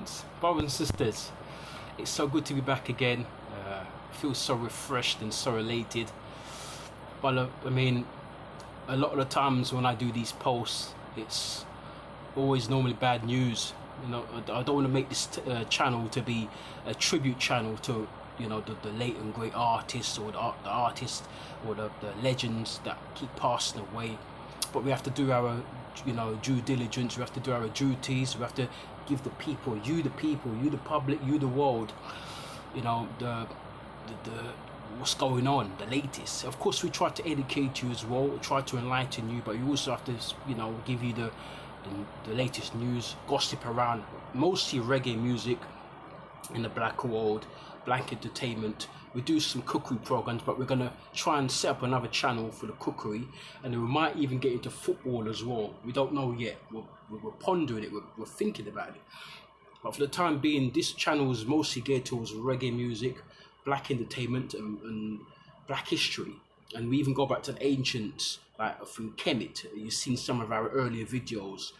Diamonds, brothers and sisters. It's so good to be back again. I feel so refreshed and so elated. But I mean, a lot of the times when I do these posts, it's always normally bad news. You know, I don't want to make this channel to be a tribute channel to, you know, the late and great artists, or the artists, or the legends that keep passing away. But we have to do our, you know, due diligence. We have to do our duties. We have to give the people, you the public, you the world, you know, the what's going on, the latest. Of course, we try to educate you as well, try to enlighten you, but we also have to, you know, give you the latest news, gossip around, mostly reggae music in the black world, black entertainment. We do some cookery programs, but we're gonna try and set up another channel for the cookery, and then we might even get into football as well. We don't know yet. We're pondering it. We're thinking about it. But for the time being, this channel is mostly geared towards reggae music, black entertainment, and black history. And we even go back to the ancients, like from Kemet. You've seen some of our earlier videos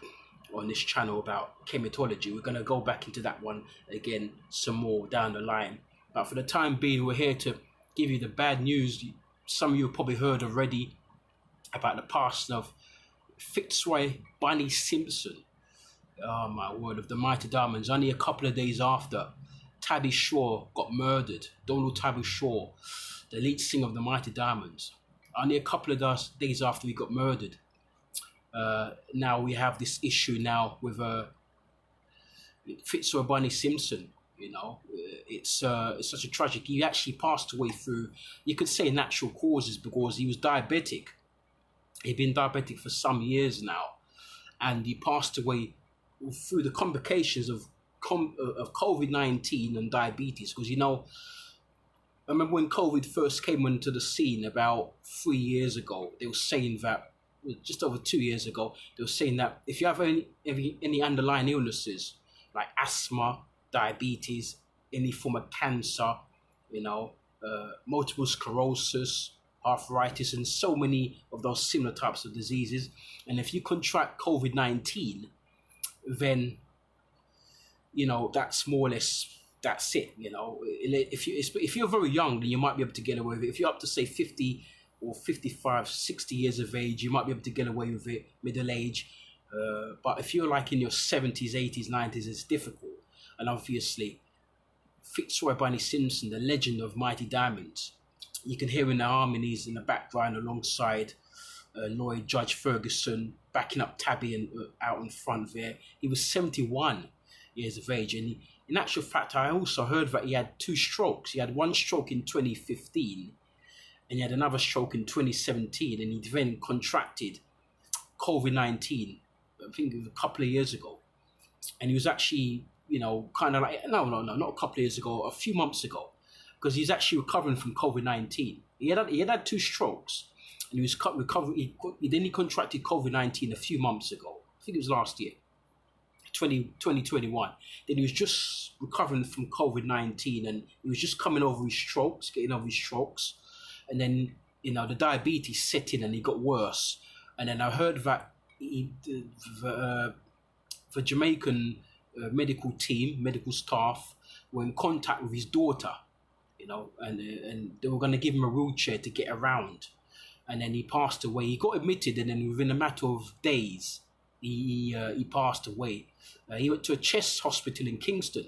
on this channel about chematology. We're going to go back into that one again some more down the line. But for the time being, we're here to give you the bad news. Some of you have probably heard already about the passing of Fitzroy Bunny Simpson. Oh my word, of the Mighty Diamonds. Only a couple of days after Tabby Shaw got murdered. Donald Tabby Shaw, the lead singer of the Mighty Diamonds. Only a couple of days after he got murdered. Now we have this issue now with Fitzroy Bunny Simpson. You know, it's such a tragic. He actually passed away through, you could say, natural causes, because he was diabetic. He'd been diabetic for some years now, and he passed away through the complications of COVID-19 and diabetes. Because, you know, I remember when COVID first came into the scene about 3 years ago, they were saying that, just over 2 years ago, they were saying that if you have any underlying illnesses like asthma, diabetes, any form of cancer, you know, multiple sclerosis, arthritis, and so many of those similar types of diseases, and if you contract COVID-19, then, you know, that's more or less, that's it. You know, if you're very young, then you might be able to get away with it. If you're up to, say, 50 or 55, 60 years of age, you might be able to get away with it, middle age. But if you're like in your 70s, 80s, 90s, it's difficult. And obviously, Fitzroy Bunny Simpson, the legend of Mighty Diamonds, you can hear in the harmonies in the background alongside Lloyd Judge Ferguson, backing up Tabby and out in front there. He was 71 years of age. And in actual fact, I also heard that he had 2 strokes. He had one stroke in 2015, and he had another stroke in 2017, and he then contracted COVID-19, I think it was a couple of years ago. And he was actually, you know, kind of like, no, not a couple of years ago, a few months ago, because he's actually recovering from COVID-19. He had 2 strokes, and he was recovering. Then he contracted COVID-19 a few months ago. I think it was last year, 2021. Then he was just recovering from COVID-19, and he was just getting over his strokes. And then, you know, the diabetes set in and he got worse. And then I heard that the Jamaican medical staff were in contact with his daughter, you know, and they were going to give him a wheelchair to get around. And then he passed away. He got admitted, and then within a matter of days, he passed away. He went to a chest hospital in Kingston,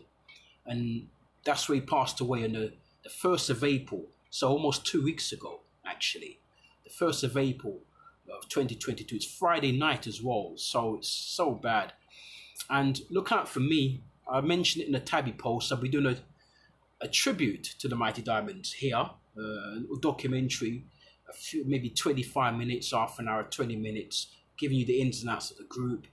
and that's where he passed away on the 1st of April. So almost 2 weeks ago, actually, the 1st of April of 2022. It's Friday night as well, so it's so bad. And look out for me. I mentioned it in the Tabby post. I'll be doing a tribute to the Mighty Diamonds here, a documentary, maybe 25 minutes, half an hour, 20 minutes, giving you the ins and outs of the group.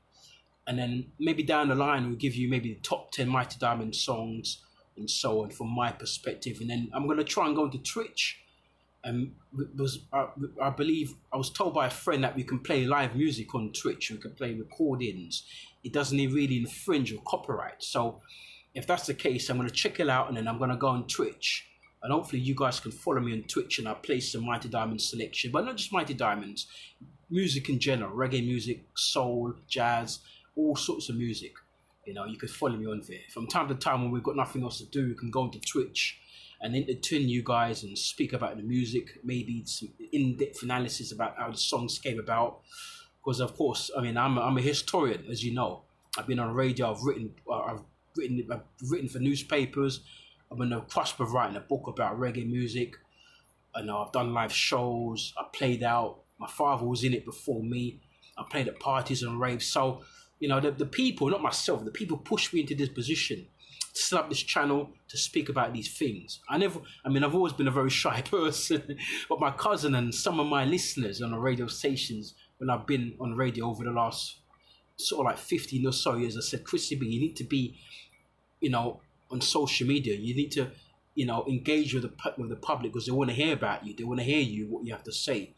And then maybe down the line, we'll give you maybe the top 10 Mighty Diamond songs and so on from my perspective. And then I'm going to try and go into Twitch. I believe I was told by a friend that we can play live music on Twitch. We can play recordings. It doesn't really infringe or copyright. So if that's the case, I'm going to check it out, and then I'm going to go on Twitch. And hopefully you guys can follow me on Twitch, and I'll play some Mighty Diamond selection. But not just Mighty Diamonds, music in general, reggae music, soul, jazz, all sorts of music. You know, you could follow me on there. From time to time when we've got nothing else to do, we can go onto Twitch and entertain you guys and speak about the music, maybe some in-depth analysis about how the songs came about. Because of course, I mean, I'm a historian, as you know. I've been on radio. I've written for newspapers. I'm in the cusp of writing a book about reggae music. And I've done live shows. I played out. My father was in it before me. I played at parties and raves. So, you know, the people, not myself, the people pushed me into this position to set up this channel to speak about these things. I've always been a very shy person, but my cousin and some of my listeners on the radio stations, when I've been on radio over the last sort of like 15 or so years, I said, Chrissy B, you need to be, you know, on social media. You need to, you know, engage with the public because they want to hear about you. They want to hear you, what you have to say.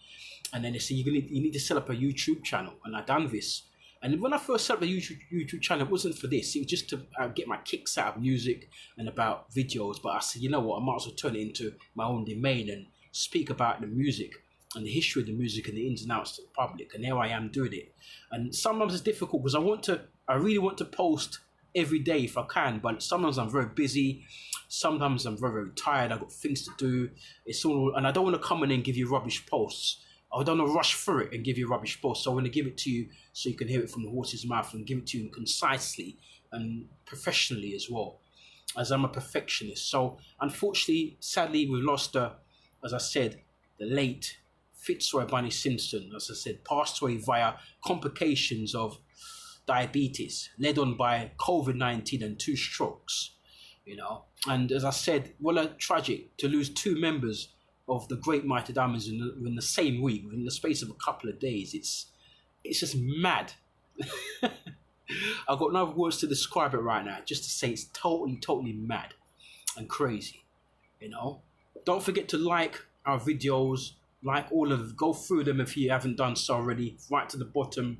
And then they say, you need to set up a YouTube channel. And I done this. And when I first set up the YouTube channel, it wasn't for this. It was just to get my kicks out of music and about videos. But I said, you know what, I might as well turn it into my own domain and speak about the music and the history of the music and the ins and outs to the public. And here I am doing it. And sometimes it's difficult because I really want to post every day if I can, but sometimes I'm very busy. Sometimes I'm very, very tired. I've got things to do. And I don't want to come in and give you rubbish posts. I don't want to rush through it and give you rubbish posts. So I want to give it to you so you can hear it from the horse's mouth and give it to you concisely and professionally as well, as I'm a perfectionist. So unfortunately, sadly, we've lost, as I said, the late Fitzroy Simpson, as I said, passed away via complications of diabetes, led on by COVID-19 and 2 strokes, you know. And as I said, tragic to lose 2 members of the Great Mighty Diamonds in the same week, within the space of a couple of days. It's just mad. I've got no words to describe it right now, just to say it's totally mad and crazy, you know. Don't forget to like our videos, go through them if you haven't done so already, right to the bottom.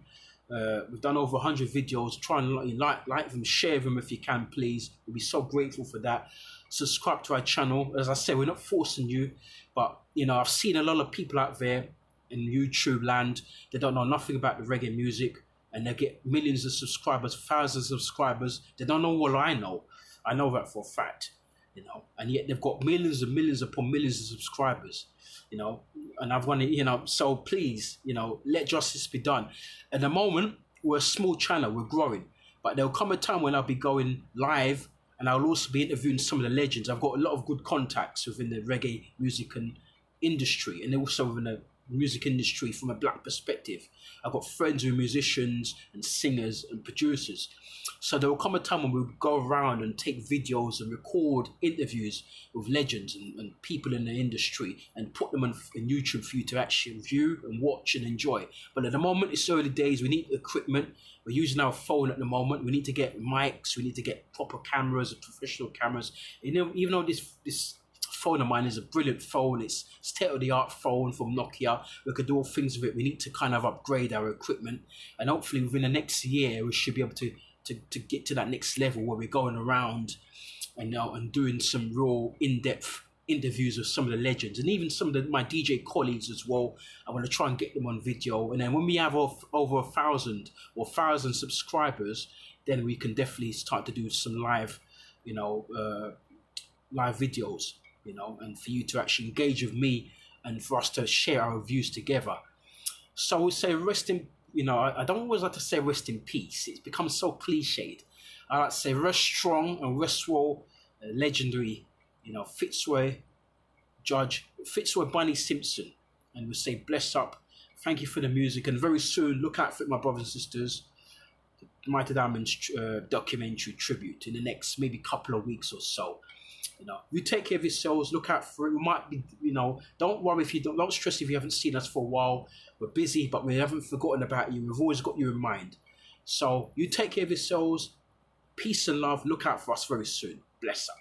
We've done over 100 videos. Try and like them, share them if you can, please. We'll be so grateful for that. Subscribe to our channel. As I said, we're not forcing you, but you know, I've seen a lot of people out there in YouTube land. They don't know nothing about the reggae music, and they get millions of subscribers, thousands of subscribers. They don't know what I know. I know that for a fact, you know, and yet they've got millions and millions upon millions of subscribers, you know, and I've wanted, you know, so please, you know, let justice be done. At the moment, we're a small channel, we're growing, but there'll come a time when I'll be going live and I'll also be interviewing some of the legends. I've got a lot of good contacts within the reggae music and industry, and also within the music industry from a black perspective. I've got friends who are musicians and singers and producers. So there will come a time when we'll go around and take videos and record interviews with legends and people in the industry and put them on YouTube for you to actually view and watch and enjoy. But at the moment, it's early days. We need equipment. We're using our phone at the moment. We need to get mics. We need to get proper cameras, professional cameras. You know, even though this phone of mine is a brilliant phone, it's state-of-the-art phone from Nokia, we could do all things with it. We need to kind of upgrade our equipment, and hopefully within the next year we should be able to get to that next level where we're going around and doing some real in-depth interviews with some of the legends and even some of my DJ colleagues as well. I want to try and get them on video, and then when we have over 1,000 subscribers, then we can definitely start to do some live, you know, live videos, you know, and for you to actually engage with me and for us to share our views together. So we say rest in, you know, I don't always like to say rest in peace. It's become so cliched. I like to say rest strong and rest well, legendary, you know, Fitzroy Bunny Simpson. And we say bless up. Thank you for the music. And very soon, look out for it, my brothers and sisters, the Mighty Diamonds documentary tribute in the next maybe couple of weeks or so. You know, you take care of yourselves, look out for it. We might be, you know, don't worry if you don't stress if you haven't seen us for a while. We're busy, but we haven't forgotten about you. We've always got you in mind. So you take care of yourselves. Peace and love. Look out for us very soon. Bless up.